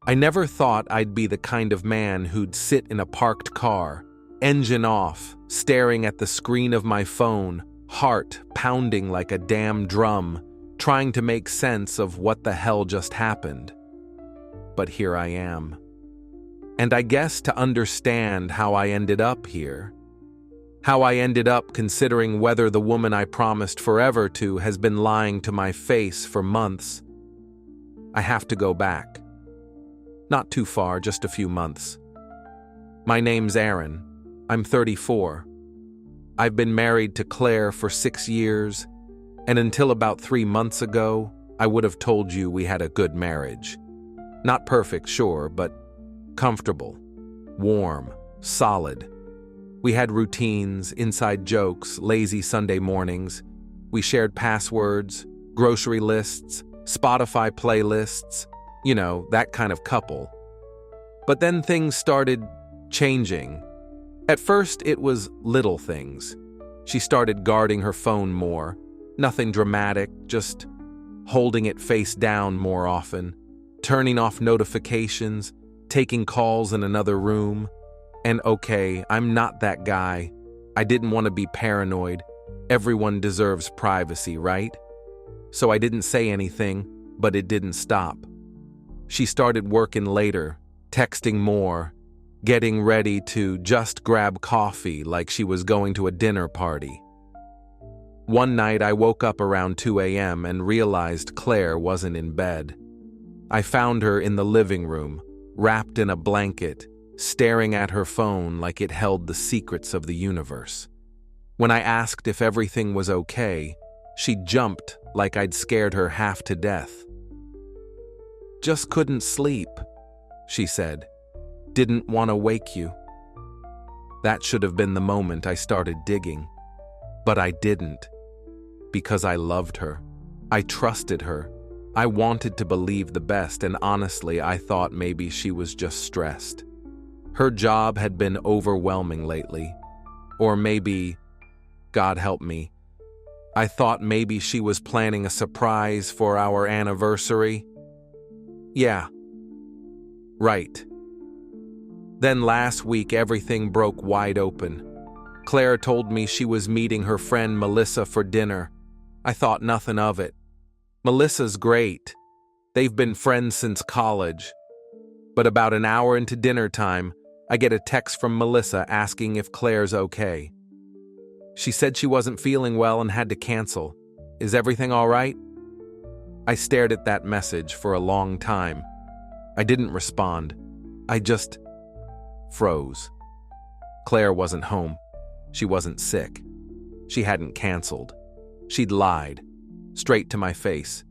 I never thought I'd be the kind of man who'd sit in a parked car, engine off, staring at the screen of my phone, heart pounding like a damn drum, trying to make sense of what the hell just happened. But here I am. And I guess to understand how I ended up here, how I ended up considering whether the woman I promised forever to has been lying to my face for months, I have to go back. Not too far, just a few months. My name's Aaron. I'm 34. I've been married to Claire for 6 years, and until about 3 months ago, I would have told you we had a good marriage. Not perfect, sure, but comfortable, warm, solid. We had routines, inside jokes, lazy Sunday mornings. We shared passwords, grocery lists, Spotify playlists, you know, that kind of couple. But then things started changing. At first, it was little things. She started guarding her phone more. Nothing dramatic, just holding it face down more often, turning off notifications, taking calls in another room. And okay, I'm not that guy. I didn't want to be paranoid. Everyone deserves privacy, right? So I didn't say anything, but it didn't stop. She started working later, texting more, getting ready to just grab coffee like she was going to a dinner party. One night I woke up around 2 a.m. and realized Claire wasn't in bed. I found her in the living room, wrapped in a blanket, staring at her phone like it held the secrets of the universe. When I asked if everything was okay, she jumped like I'd scared her half to death. "Just couldn't sleep," she said. "Didn't want to wake you." That should have been the moment I started digging. But I didn't. Because I loved her. I trusted her. I wanted to believe the best, and honestly, I thought maybe she was just stressed. Her job had been overwhelming lately. Or maybe, God help me, I thought maybe she was planning a surprise for our anniversary. Yeah. Right. Then last week everything broke wide open. Claire told me she was meeting her friend Melissa for dinner. I thought nothing of it. Melissa's great. They've been friends since college. But about an hour into dinner time, I get a text from Melissa asking if Claire's okay. She said she wasn't feeling well and had to cancel. Is everything all right? I stared at that message for a long time. I didn't respond. I just froze. Claire wasn't home. She wasn't sick. She hadn't canceled. She'd lied, straight to my face.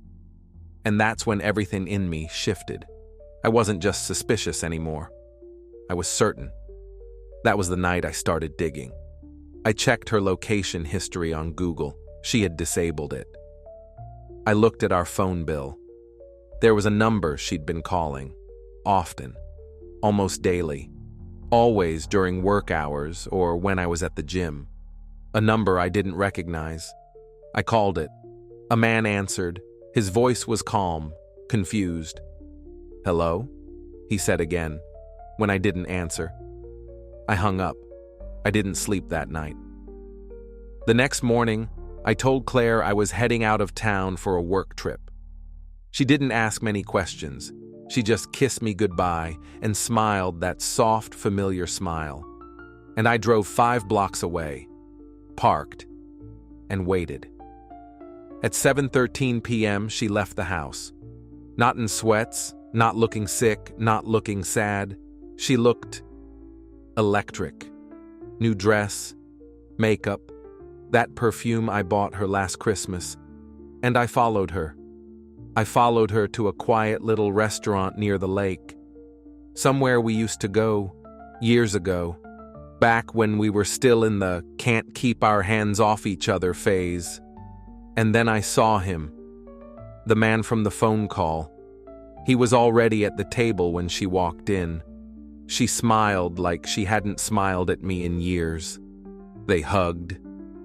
And that's when everything in me shifted. I wasn't just suspicious anymore. I was certain. That was the night I started digging. I checked her location history on Google. She had disabled it. I looked at our phone bill. There was a number she'd been calling, often, almost daily, always during work hours or when I was at the gym. A number I didn't recognize. I called it. A man answered. His voice was calm, confused. "Hello?" he said again, when I didn't answer. I hung up. I didn't sleep that night. The next morning, I told Claire I was heading out of town for a work trip. She didn't ask many questions. She just kissed me goodbye and smiled that soft, familiar smile. And I drove 5 blocks away, parked, and waited. At 7:13 p.m., she left the house. Not in sweats, not looking sick, not looking sad. She looked electric. New dress, makeup, that perfume I bought her last Christmas. And I followed her. I followed her to a quiet little restaurant near the lake. Somewhere we used to go years ago, back when we were still in the can't keep our hands off each other phase. And then I saw him, the man from the phone call. He was already at the table when she walked in. She smiled like she hadn't smiled at me in years. They hugged,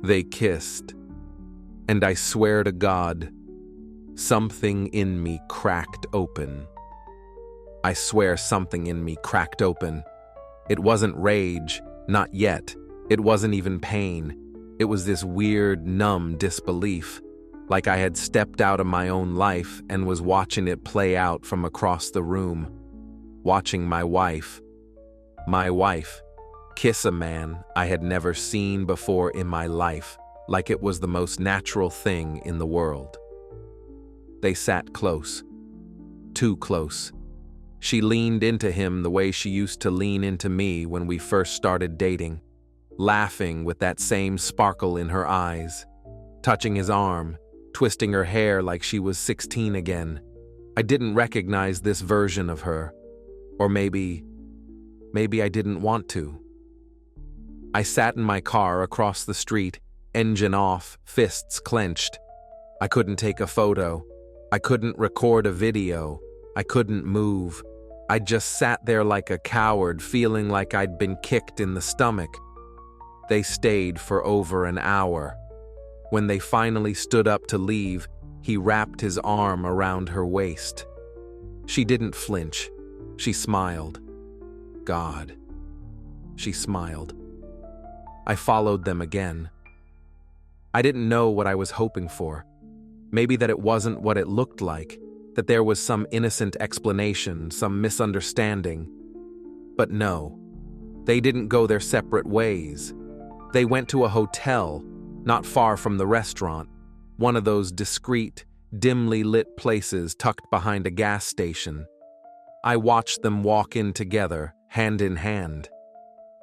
they kissed, and I swear to God, something in me cracked open. I swear something in me cracked open. It wasn't rage, not yet. It wasn't even pain. It was this weird, numb disbelief, like I had stepped out of my own life and was watching it play out from across the room. Watching my wife, kiss a man I had never seen before in my life, like it was the most natural thing in the world. They sat close, too close. She leaned into him the way she used to lean into me when we first started dating, laughing with that same sparkle in her eyes, touching his arm, twisting her hair like she was 16 again. I didn't recognize this version of her, or maybe I didn't want to. I sat in my car across the street, engine off, fists clenched. I couldn't take a photo. I couldn't record a video. I couldn't move. I just sat there like a coward, feeling like I'd been kicked in the stomach. They stayed for over an hour. When they finally stood up to leave, he wrapped his arm around her waist. She didn't flinch. She smiled. God. She smiled. I followed them again. I didn't know what I was hoping for. Maybe that it wasn't what it looked like, that there was some innocent explanation, some misunderstanding. But no, they didn't go their separate ways. They went to a hotel, not far from the restaurant, one of those discreet, dimly lit places tucked behind a gas station. I watched them walk in together, hand in hand.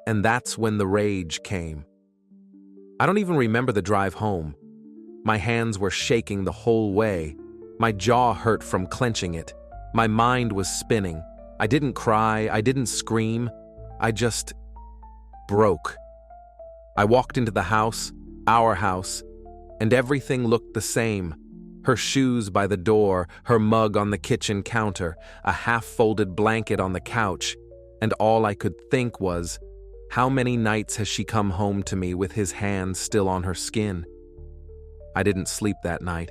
And that's when the rage came. I don't even remember the drive home. My hands were shaking the whole way. My jaw hurt from clenching it. My mind was spinning. I didn't cry. I didn't scream. I just broke. I walked into the house, our house, and everything looked the same. Her shoes by the door, her mug on the kitchen counter, a half-folded blanket on the couch, and all I could think was, how many nights has she come home to me with his hands still on her skin? I didn't sleep that night.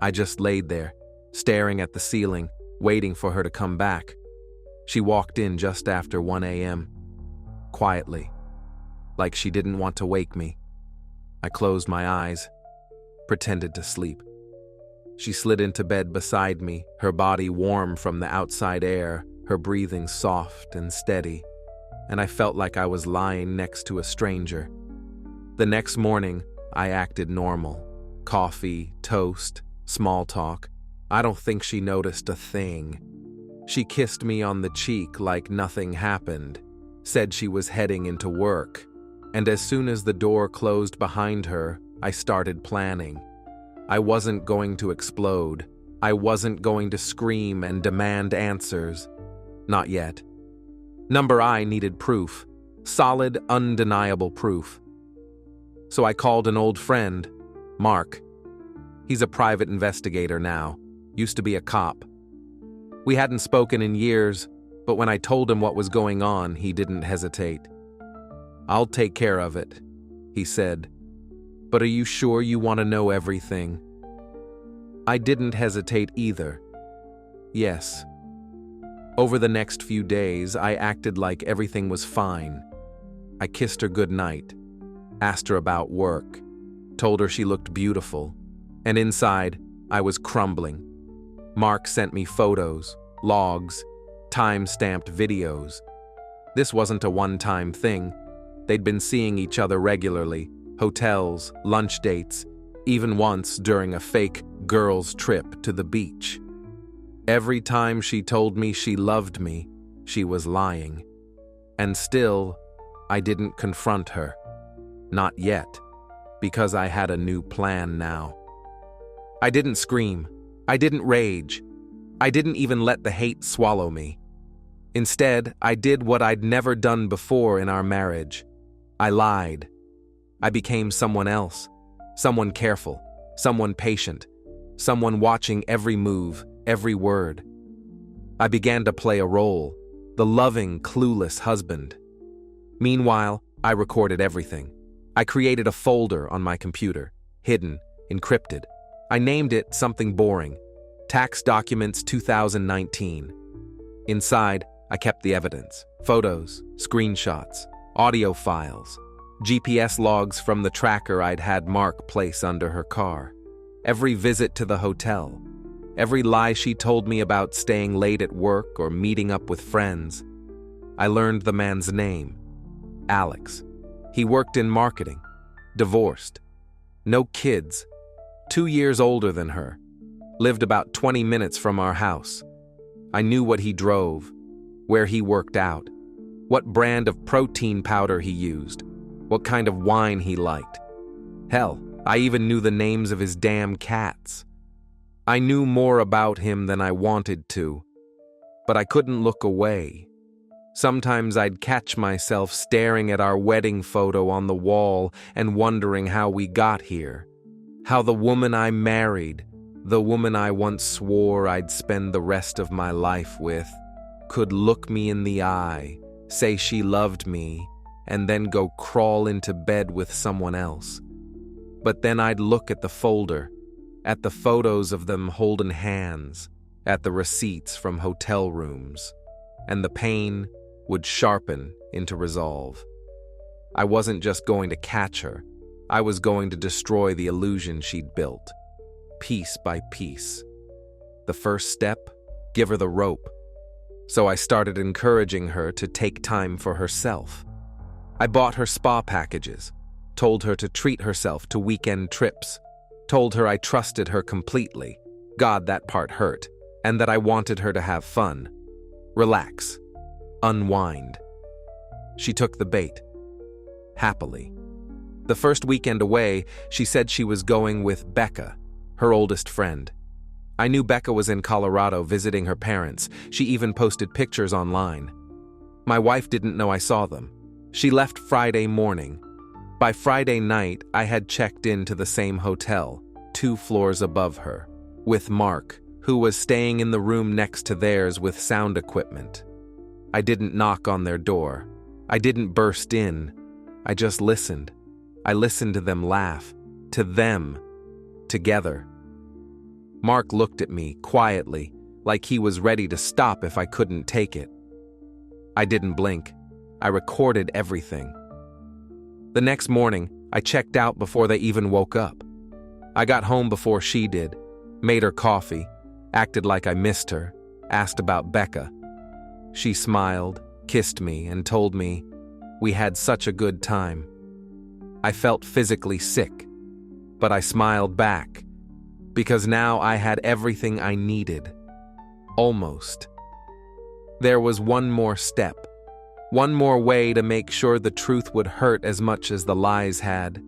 I just laid there, staring at the ceiling, waiting for her to come back. She walked in just after 1 a.m., quietly, like she didn't want to wake me. I closed my eyes, pretended to sleep. She slid into bed beside me, her body warm from the outside air, her breathing soft and steady, and I felt like I was lying next to a stranger. The next morning, I acted normal. Coffee, toast, small talk. I don't think she noticed a thing. She kissed me on the cheek like nothing happened, said she was heading into work, and as soon as the door closed behind her, I started planning. I wasn't going to explode. I wasn't going to scream and demand answers. Not yet. Number I needed proof. Solid, undeniable proof. So I called an old friend, Mark. He's a private investigator now. Used to be a cop. We hadn't spoken in years, but when I told him what was going on, he didn't hesitate. "I'll take care of it," he said. "But are you sure you want to know everything?" I didn't hesitate either. Yes. Over the next few days, I acted like everything was fine. I kissed her goodnight, asked her about work, told her she looked beautiful, and inside, I was crumbling. Mark sent me photos, logs, time-stamped videos. This wasn't a one-time thing. They'd been seeing each other regularly, hotels, lunch dates, even once during a fake girls' trip to the beach. Every time she told me she loved me, she was lying. And still, I didn't confront her. Not yet, because I had a new plan now. I didn't scream. I didn't rage. I didn't even let the hate swallow me. Instead, I did what I'd never done before in our marriage. I lied. I became someone else. Someone careful. Someone patient. Someone watching every move, every word. I began to play a role, the loving, clueless husband. Meanwhile, I recorded everything. I created a folder on my computer, hidden, encrypted. I named it something boring, Tax Documents 2019. Inside, I kept the evidence: photos, screenshots, audio files, GPS logs from the tracker I'd had Mark place under her car, every visit to the hotel, every lie she told me about staying late at work or meeting up with friends. I learned the man's name: Alex. He worked in marketing, divorced, no kids, 2 years older than her, lived about 20 minutes from our house. I knew what he drove, where he worked out, what brand of protein powder he used, what kind of wine he liked. Hell, I even knew the names of his damn cats. I knew more about him than I wanted to, but I couldn't look away. Sometimes I'd catch myself staring at our wedding photo on the wall and wondering how we got here, how the woman I married, the woman I once swore I'd spend the rest of my life with, could look me in the eye, say she loved me, and then go crawl into bed with someone else. But then I'd look at the folder, at the photos of them holding hands, at the receipts from hotel rooms, and the pain would sharpen into resolve. I wasn't just going to catch her, I was going to destroy the illusion she'd built, piece by piece. The first step: give her the rope. So I started encouraging her to take time for herself. I bought her spa packages, told her to treat herself to weekend trips, told her I trusted her completely, God, that part hurt, and that I wanted her to have fun, relax, unwind. She took the bait, happily. The first weekend away, she said she was going with Becca, her oldest friend. I knew Becca was in Colorado visiting her parents. She even posted pictures online. My wife didn't know I saw them. She left Friday morning. By Friday night, I had checked into the same hotel, 2 floors above her, with Mark, who was staying in the room next to theirs with sound equipment. I didn't knock on their door. I didn't burst in. I just listened. I listened to them laugh. To them. Together. Mark looked at me quietly, like he was ready to stop if I couldn't take it. I didn't blink. I recorded everything. The next morning, I checked out before they even woke up. I got home before she did, made her coffee, acted like I missed her, asked about Becca. She smiled, kissed me, and told me we had such a good time. I felt physically sick, but I smiled back, because now I had everything I needed. Almost. There was one more step, one more way to make sure the truth would hurt as much as the lies had.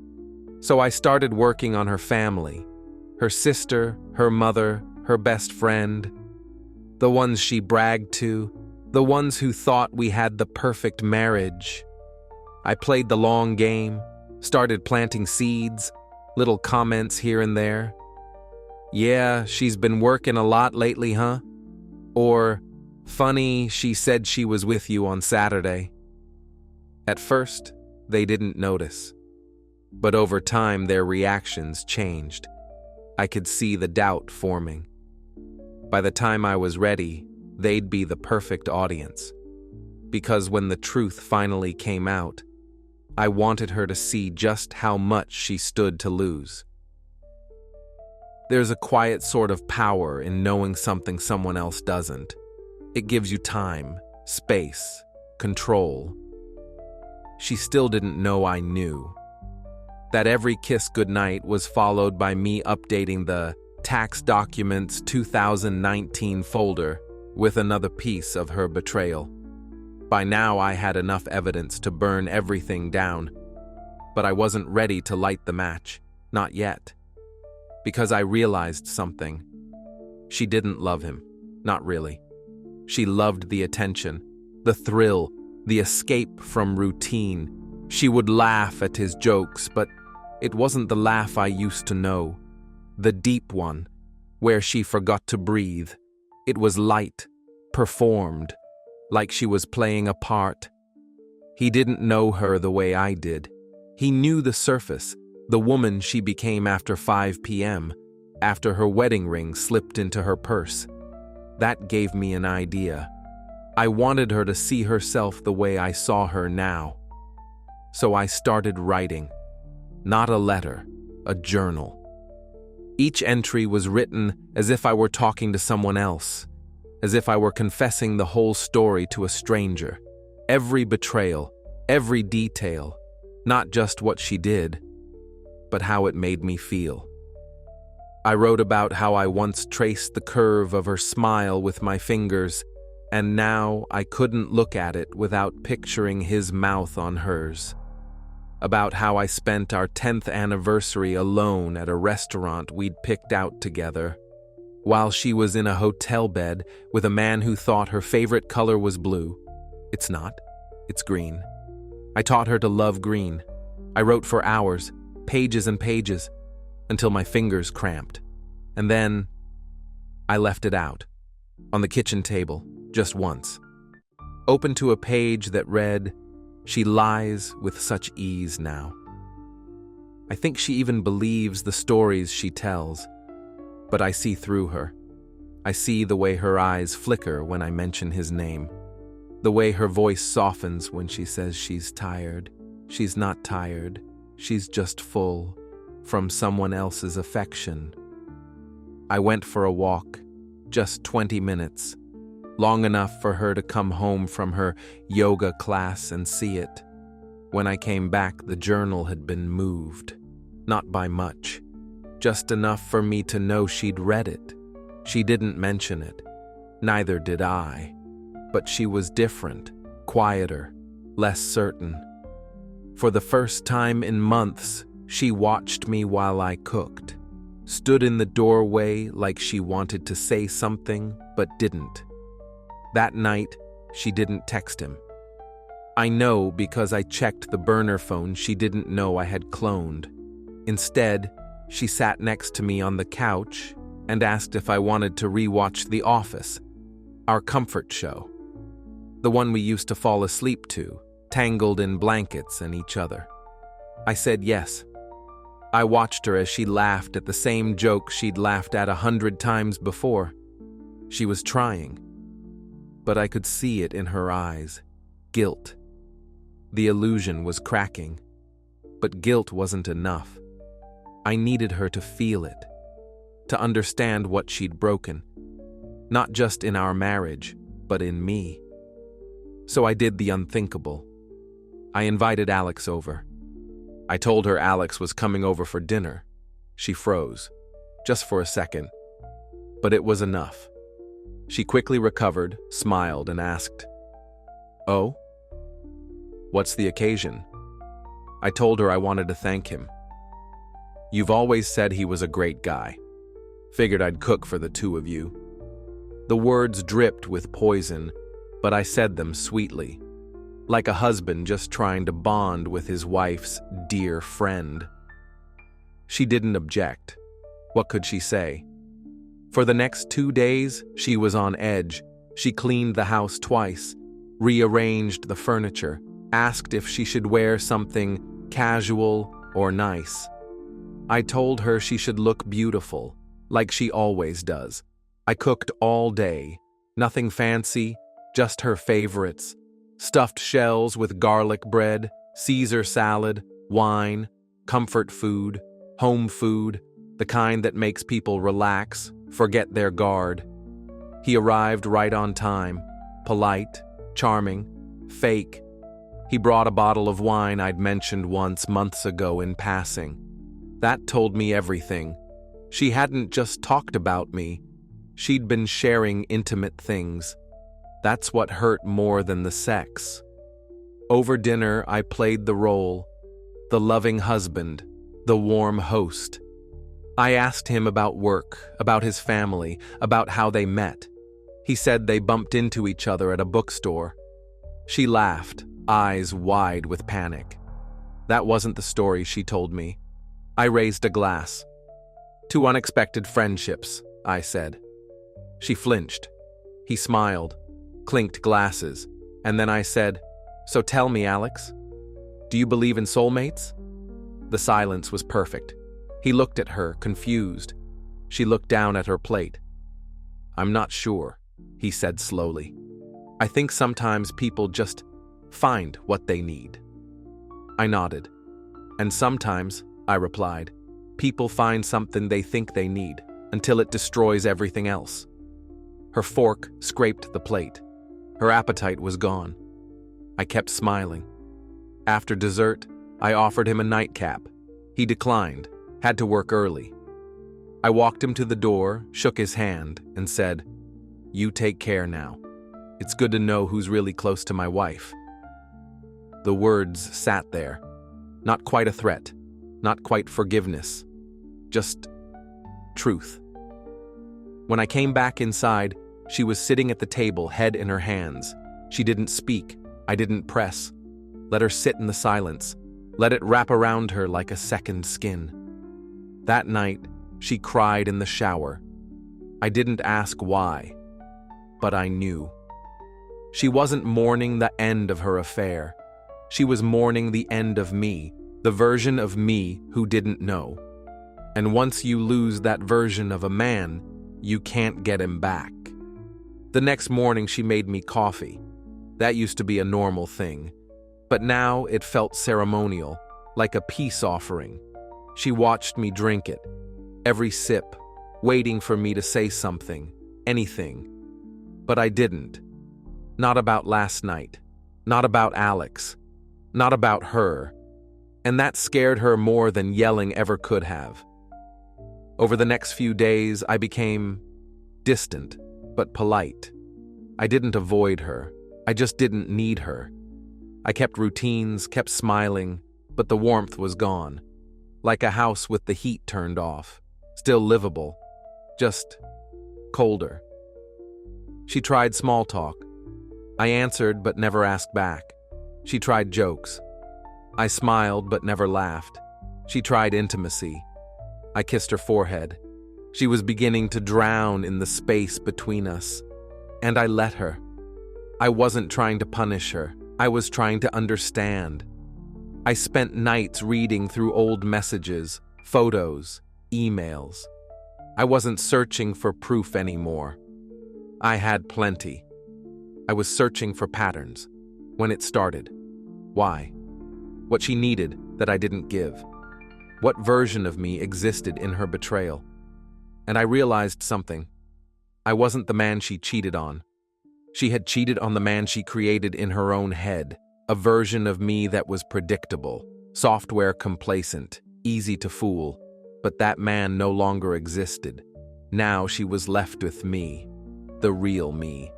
So I started working on her family, her sister, her mother, her best friend, the ones she bragged to, the ones who thought we had the perfect marriage. I played the long game, started planting seeds, little comments here and there. Yeah, she's been working a lot lately, huh? Or, funny, she said she was with you on Saturday. At first, they didn't notice. But over time, their reactions changed. I could see the doubt forming. By the time I was ready, they'd be the perfect audience. Because when the truth finally came out, I wanted her to see just how much she stood to lose. There's a quiet sort of power in knowing something someone else doesn't. It gives you time, space, control. She still didn't know I knew. That every kiss goodnight was followed by me updating the Tax Documents 2019 folder with another piece of her betrayal. By now I had enough evidence to burn everything down, but I wasn't ready to light the match, not yet. Because I realized something. She didn't love him, not really. She loved the attention, the thrill, the escape from routine. She would laugh at his jokes, but it wasn't the laugh I used to know. The deep one, where she forgot to breathe. It was light, performed, like she was playing a part. He didn't know her the way I did. He knew the surface, the woman she became after 5 p.m., after her wedding ring slipped into her purse. That gave me an idea. I wanted her to see herself the way I saw her now. So I started writing. Not a letter, a journal. Each entry was written as if I were talking to someone else, as if I were confessing the whole story to a stranger. Every betrayal, every detail, not just what she did, but how it made me feel. I wrote about how I once traced the curve of her smile with my fingers, and now I couldn't look at it without picturing his mouth on hers. About how I spent our 10th anniversary alone at a restaurant we'd picked out together, while she was in a hotel bed with a man who thought her favorite color was blue. It's not. It's green. I taught her to love green. I wrote for hours, pages and pages, until my fingers cramped. And then I left it out, on the kitchen table, just once. Open to a page that read, "She lies with such ease now." I think she even believes the stories she tells, but I see through her. I see the way her eyes flicker when I mention his name, the way her voice softens when she says she's tired. She's not tired, she's just full, from someone else's affection. I went for a walk, just 20 minutes, long enough for her to come home from her yoga class and see it. When I came back, the journal had been moved, not by much, just enough for me to know she'd read it. She didn't mention it, neither did I, but she was different, quieter, less certain. For the first time in months, she watched me while I cooked, stood in the doorway like she wanted to say something but didn't. That night, she didn't text him. I know because I checked the burner phone she didn't know I had cloned. Instead, she sat next to me on the couch and asked if I wanted to rewatch The Office, our comfort show, the one we used to fall asleep to, tangled in blankets and each other. I said yes. I watched her as she laughed at the same joke she'd laughed at 100 times before. She was trying, but I could see it in her eyes. Guilt. The illusion was cracking, but guilt wasn't enough. I needed her to feel it, to understand what she'd broken, not just in our marriage, but in me. So I did the unthinkable. I invited Alex over. I told her Alex was coming over for dinner. She froze, just for a second, but it was enough. She quickly recovered, smiled, and asked, "Oh? What's the occasion?" I told her I wanted to thank him. "You've always said he was a great guy. Figured I'd cook for the two of you." The words dripped with poison, but I said them sweetly, like a husband just trying to bond with his wife's dear friend. She didn't object. What could she say? For the next 2 days, she was on edge. She cleaned the house twice, rearranged the furniture, asked if she should wear something casual or nice. I told her she should look beautiful, like she always does. I cooked all day, nothing fancy, just her favorites. Stuffed shells with garlic bread, Caesar salad, wine, comfort food, home food, the kind that makes people relax, forget their guard. He arrived right on time, polite, charming, fake. He brought a bottle of wine I'd mentioned once months ago in passing. That told me everything. She hadn't just talked about me. She'd been sharing intimate things. That's what hurt more than the sex. Over dinner, I played the role, the loving husband, the warm host. I asked him about work, about his family, about how they met. He said they bumped into each other at a bookstore. She laughed, eyes wide with panic. That wasn't the story she told me. I raised a glass. "To unexpected friendships," I said. She flinched. He smiled, clinked glasses, and then I said, "So tell me, Alex, do you believe in soulmates?" The silence was perfect. He looked at her, confused. She looked down at her plate. "I'm not sure," he said slowly. I think sometimes people just find what they need. I nodded. And sometimes, I replied, people find something they think they need until it destroys everything else. Her fork scraped the plate. Her appetite was gone. I kept smiling. After dessert, I offered him a nightcap. He declined, had to work early. I walked him to the door, shook his hand, and said, "You take care now. It's good to know who's really close to my wife." The words sat there. Not quite a threat, not quite forgiveness, just truth. When I came back inside, she was sitting at the table, head in her hands. She didn't speak. I didn't press. Let her sit in the silence. Let it wrap around her like a second skin. That night, she cried in the shower. I didn't ask why, but I knew. She wasn't mourning the end of her affair. She was mourning the end of me, the version of me who didn't know. And once you lose that version of a man, you can't get him back. The next morning she made me coffee. That used to be a normal thing, but now it felt ceremonial, like a peace offering. She watched me drink it, every sip, waiting for me to say something, anything. But I didn't. Not about last night, not about Alex, not about her. And that scared her more than yelling ever could have. Over the next few days, I became distant, but polite. I didn't avoid her. I just didn't need her. I kept routines, kept smiling, but the warmth was gone. Like a house with the heat turned off. Still livable, just colder. She tried small talk. I answered but never asked back. She tried jokes. I smiled but never laughed. She tried intimacy. I kissed her forehead. She was beginning to drown in the space between us, and I let her. I wasn't trying to punish her. I was trying to understand. I spent nights reading through old messages, photos, emails. I wasn't searching for proof anymore. I had plenty. I was searching for patterns. When it started. Why? What she needed that I didn't give. What version of me existed in her betrayal? And I realized something. I wasn't the man she cheated on. She had cheated on the man she created in her own head, a version of me that was predictable, software complacent, easy to fool. But that man no longer existed. Now she was left with me, the real me,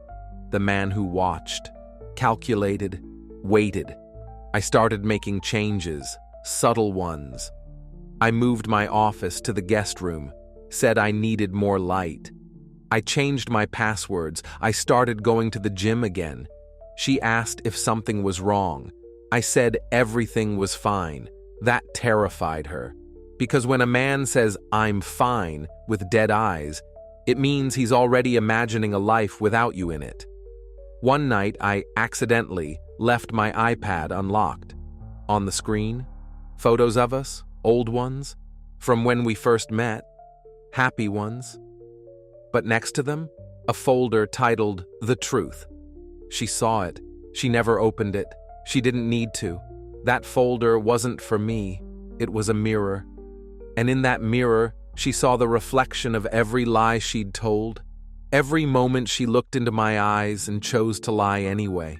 the man who watched, calculated, waited. I started making changes, subtle ones. I moved my office to the guest room, said I needed more light. I changed my passwords. I started going to the gym again. She asked if something was wrong. I said everything was fine. That terrified her. Because when a man says, "I'm fine," with dead eyes, it means he's already imagining a life without you in it. One night, I accidentally left my iPad unlocked. On the screen, photos of us, old ones, from when we first met, happy ones. But next to them, a folder titled "The Truth." She saw it. She never opened it. She didn't need to. That folder wasn't for me. It was a mirror. And in that mirror, she saw the reflection of every lie she'd told. Every moment she looked into my eyes and chose to lie anyway.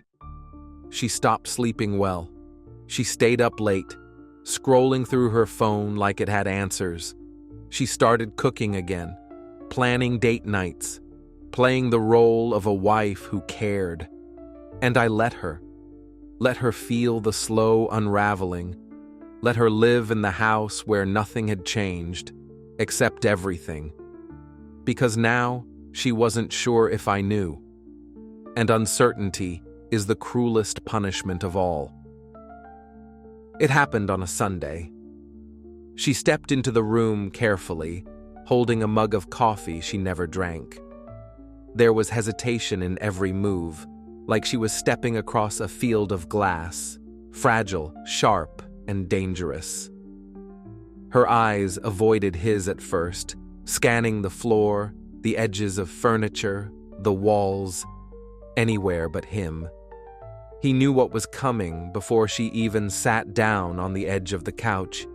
She stopped sleeping well. She stayed up late, scrolling through her phone like it had answers. She started cooking again, planning date nights, playing the role of a wife who cared. And I let her feel the slow unraveling, let her live in the house where nothing had changed, except everything. Because now, she wasn't sure if I knew. And uncertainty is the cruelest punishment of all. It happened on a Sunday. She stepped into the room carefully, holding a mug of coffee she never drank. There was hesitation in every move, like she was stepping across a field of glass, fragile, sharp, and dangerous. Her eyes avoided his at first, scanning the floor, the edges of furniture, the walls. anywhere but him. He knew what was coming before she even sat down on the edge of the couch.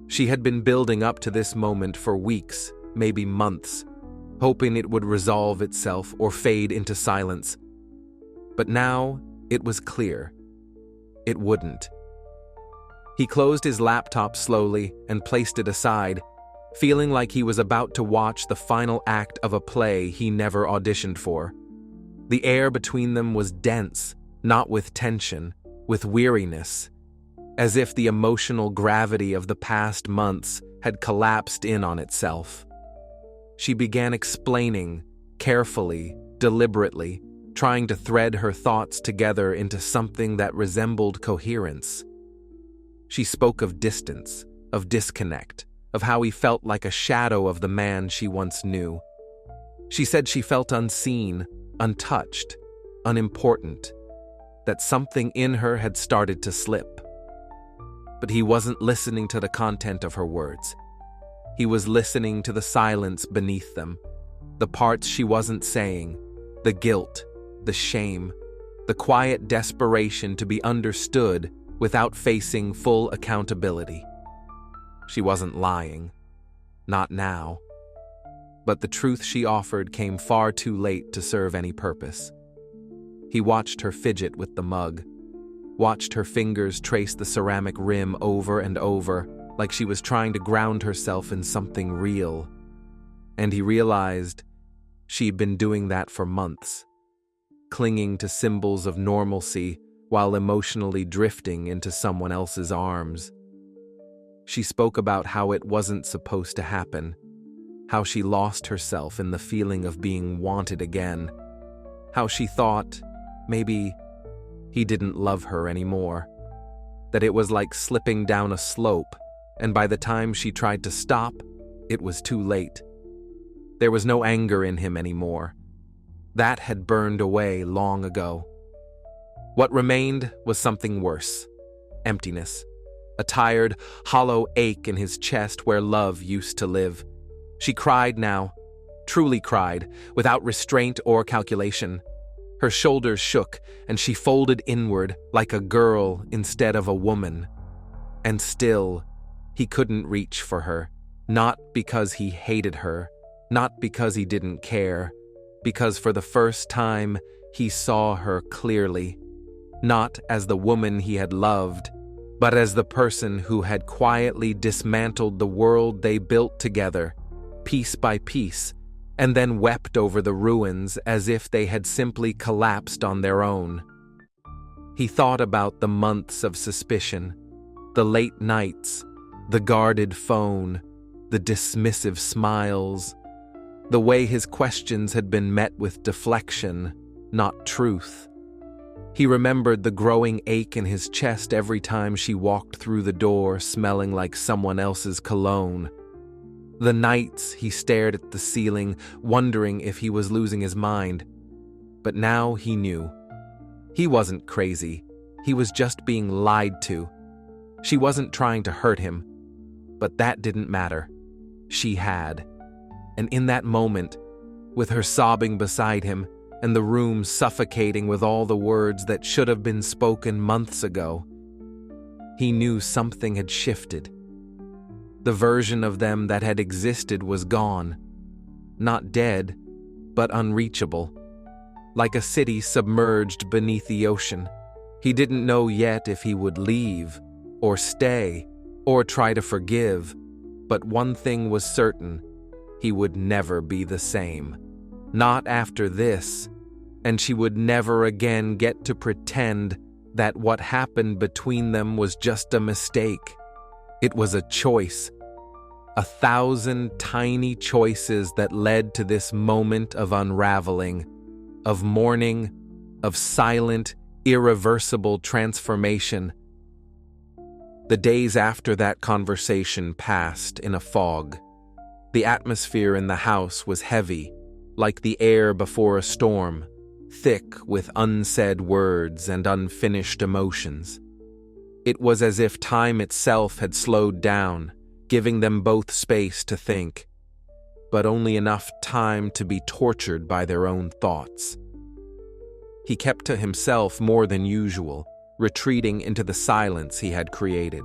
She had been building up to this moment for weeks, maybe months, hoping it would resolve itself or fade into silence. But now it was clear. It wouldn't. He closed his laptop slowly and placed it aside, feeling like he was about to watch the final act of a play he never auditioned for. The air between them was dense, not with tension, with weariness, as if the emotional gravity of the past months had collapsed in on itself. She began explaining, carefully, deliberately, trying to thread her thoughts together into something that resembled coherence. She spoke of distance, of disconnect, of how he felt like a shadow of the man she once knew. She said she felt unseen, untouched, unimportant, that something in her had started to slip. But he wasn't listening to the content of her words. He was listening to the silence beneath them, the parts she wasn't saying, the guilt, the shame, the quiet desperation to be understood without facing full accountability. She wasn't lying. Not now. But the truth she offered came far too late to serve any purpose. He watched her fidget with the mug, watched her fingers trace the ceramic rim over and over, like she was trying to ground herself in something real. And he realized she'd been doing that for months, clinging to symbols of normalcy while emotionally drifting into someone else's arms. She spoke about how it wasn't supposed to happen, how she lost herself in the feeling of being wanted again, how she thought maybe he didn't love her anymore, that it was like slipping down a slope, and by the time she tried to stop, it was too late. There was no anger in him anymore. That had burned away long ago. What remained was something worse: emptiness, a tired, hollow ache in his chest where love used to live. She cried now, truly cried, without restraint or calculation. Her shoulders shook, and she folded inward like a girl instead of a woman. And still, he couldn't reach for her, not because he hated her, not because he didn't care, because for the first time he saw her clearly, not as the woman he had loved, but as the person who had quietly dismantled the world they built together, piece by piece, and then wept over the ruins as if they had simply collapsed on their own. He thought about the months of suspicion, the late nights, the guarded phone, the dismissive smiles, the way his questions had been met with deflection, not truth. He remembered the growing ache in his chest every time she walked through the door smelling like someone else's cologne. The nights he stared at the ceiling, wondering if he was losing his mind. But now he knew. He wasn't crazy. He was just being lied to. She wasn't trying to hurt him. But that didn't matter. She had. And in that moment, with her sobbing beside him, and the room suffocating with all the words that should have been spoken months ago, he knew something had shifted. The version of them that had existed was gone. Not dead, but unreachable. Like a city submerged beneath the ocean. He didn't know yet if he would leave, or stay, or try to forgive. But one thing was certain: he would never be the same. Not after this, and she would never again get to pretend that what happened between them was just a mistake. It was a choice. 1,000 tiny choices that led to this moment of unraveling, of mourning, of silent, irreversible transformation. The days after that conversation passed in a fog. The atmosphere in the house was heavy, like the air before a storm, thick with unsaid words and unfinished emotions. It was as if time itself had slowed down, giving them both space to think, but only enough time to be tortured by their own thoughts. He kept to himself more than usual, retreating into the silence he had created.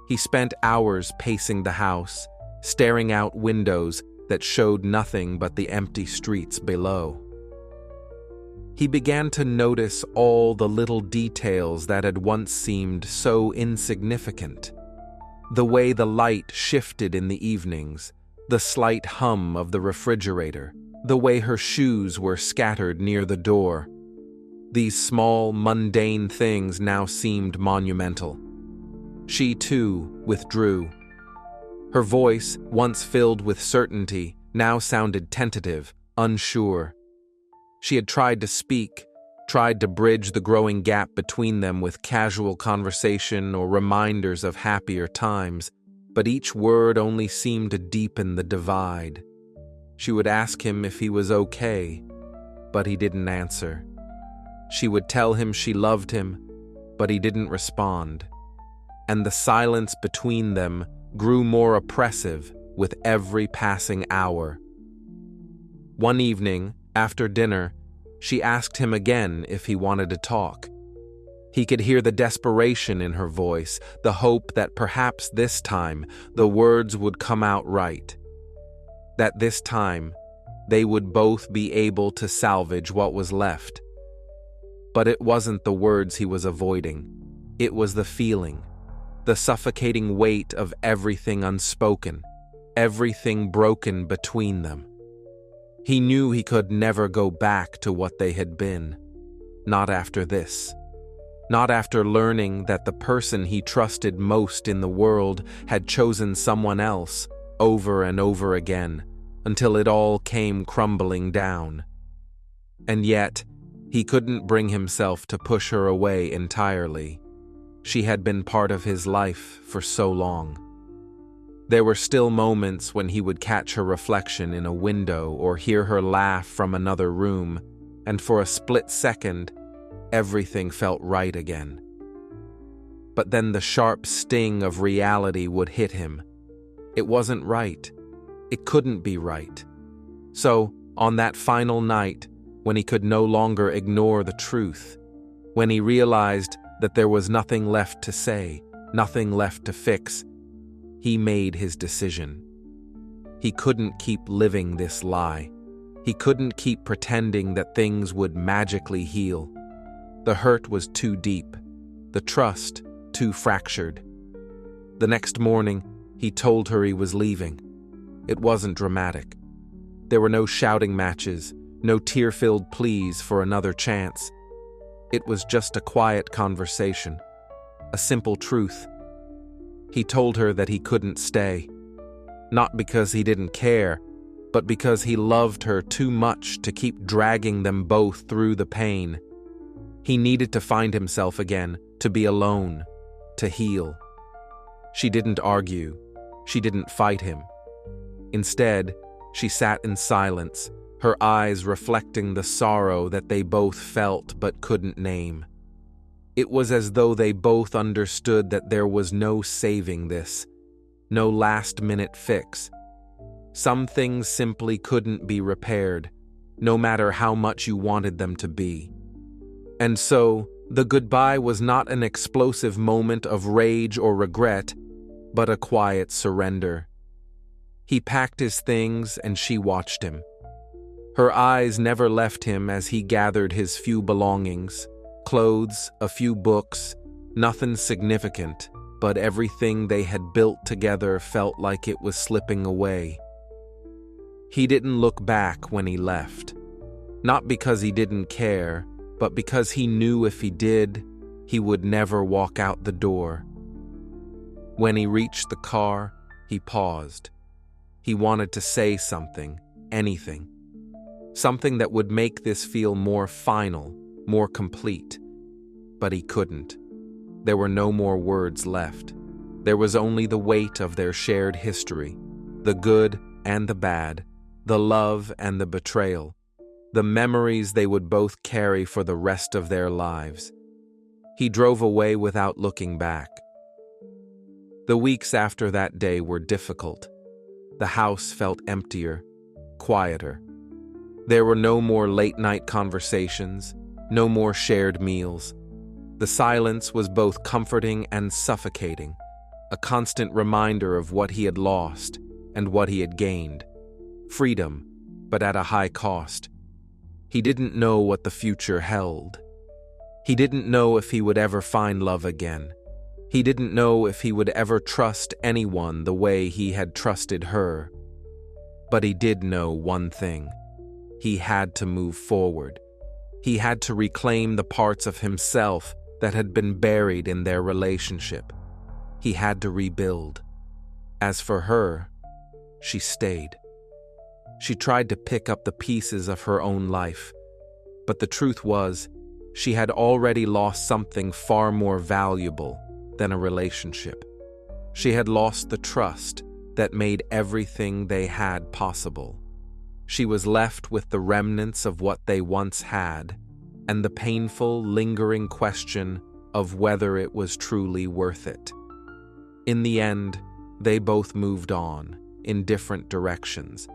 He spent hours pacing the house, staring out windows that showed nothing but the empty streets below. He began to notice all the little details that had once seemed so insignificant. The way the light shifted in the evenings, the slight hum of the refrigerator, the way her shoes were scattered near the door. These small, mundane things now seemed monumental. She, too, withdrew. Her voice, once filled with certainty, now sounded tentative, unsure. She had tried to speak, tried to bridge the growing gap between them with casual conversation or reminders of happier times, but each word only seemed to deepen the divide. She would ask him if he was okay, but he didn't answer. She would tell him she loved him, but he didn't respond. And the silence between them grew more oppressive with every passing hour. One evening, after dinner, she asked him again if he wanted to talk. He could hear the desperation in her voice, the hope that perhaps this time the words would come out right. That this time they would both be able to salvage what was left. But it wasn't the words he was avoiding. It was the feeling, the suffocating weight of everything unspoken, everything broken between them. He knew he could never go back to what they had been. Not after this. Not after learning that the person he trusted most in the world had chosen someone else over and over again, until it all came crumbling down. And yet, he couldn't bring himself to push her away entirely. She had been part of his life for so long. There were still moments when he would catch her reflection in a window or hear her laugh from another room, and for a split second, everything felt right again. But then the sharp sting of reality would hit him. It wasn't right. It couldn't be right. So, on that final night, when he could no longer ignore the truth, when he realized that there was nothing left to say, nothing left to fix, he made his decision. He couldn't keep living this lie. He couldn't keep pretending that things would magically heal. The hurt was too deep, the trust too fractured. The next morning, he told her he was leaving. It wasn't dramatic. There were no shouting matches, no tear-filled pleas for another chance. It was just a quiet conversation, a simple truth. He told her that he couldn't stay, not because he didn't care, but because he loved her too much to keep dragging them both through the pain. He needed to find himself again, to be alone, to heal. She didn't argue. She didn't fight him. Instead, she sat in silence, her eyes reflecting the sorrow that they both felt but couldn't name. It was as though they both understood that there was no saving this, no last-minute fix. Some things simply couldn't be repaired, no matter how much you wanted them to be. And so, the goodbye was not an explosive moment of rage or regret, but a quiet surrender. He packed his things and she watched him. Her eyes never left him as he gathered his few belongings, clothes, a few books, nothing significant, but everything they had built together felt like it was slipping away. He didn't look back when he left, not because he didn't care, but because he knew if he did, he would never walk out the door. When he reached the car, he paused. He wanted to say something, anything. Something that would make this feel more final, more complete. But he couldn't. There were no more words left. There was only the weight of their shared history, the good and the bad, the love and the betrayal, the memories they would both carry for the rest of their lives. He drove away without looking back. The weeks after that day were difficult. The house felt emptier, quieter. There were no more late-night conversations, no more shared meals. The silence was both comforting and suffocating, a constant reminder of what he had lost and what he had gained. Freedom, but at a high cost. He didn't know what the future held. He didn't know if he would ever find love again. He didn't know if he would ever trust anyone the way he had trusted her. But he did know one thing. He had to move forward. He had to reclaim the parts of himself that had been buried in their relationship. He had to rebuild. As for her, she stayed. She tried to pick up the pieces of her own life, but the truth was, she had already lost something far more valuable than a relationship. She had lost the trust that made everything they had possible. She was left with the remnants of what they once had, and the painful, lingering question of whether it was truly worth it. In the end, they both moved on in different directions,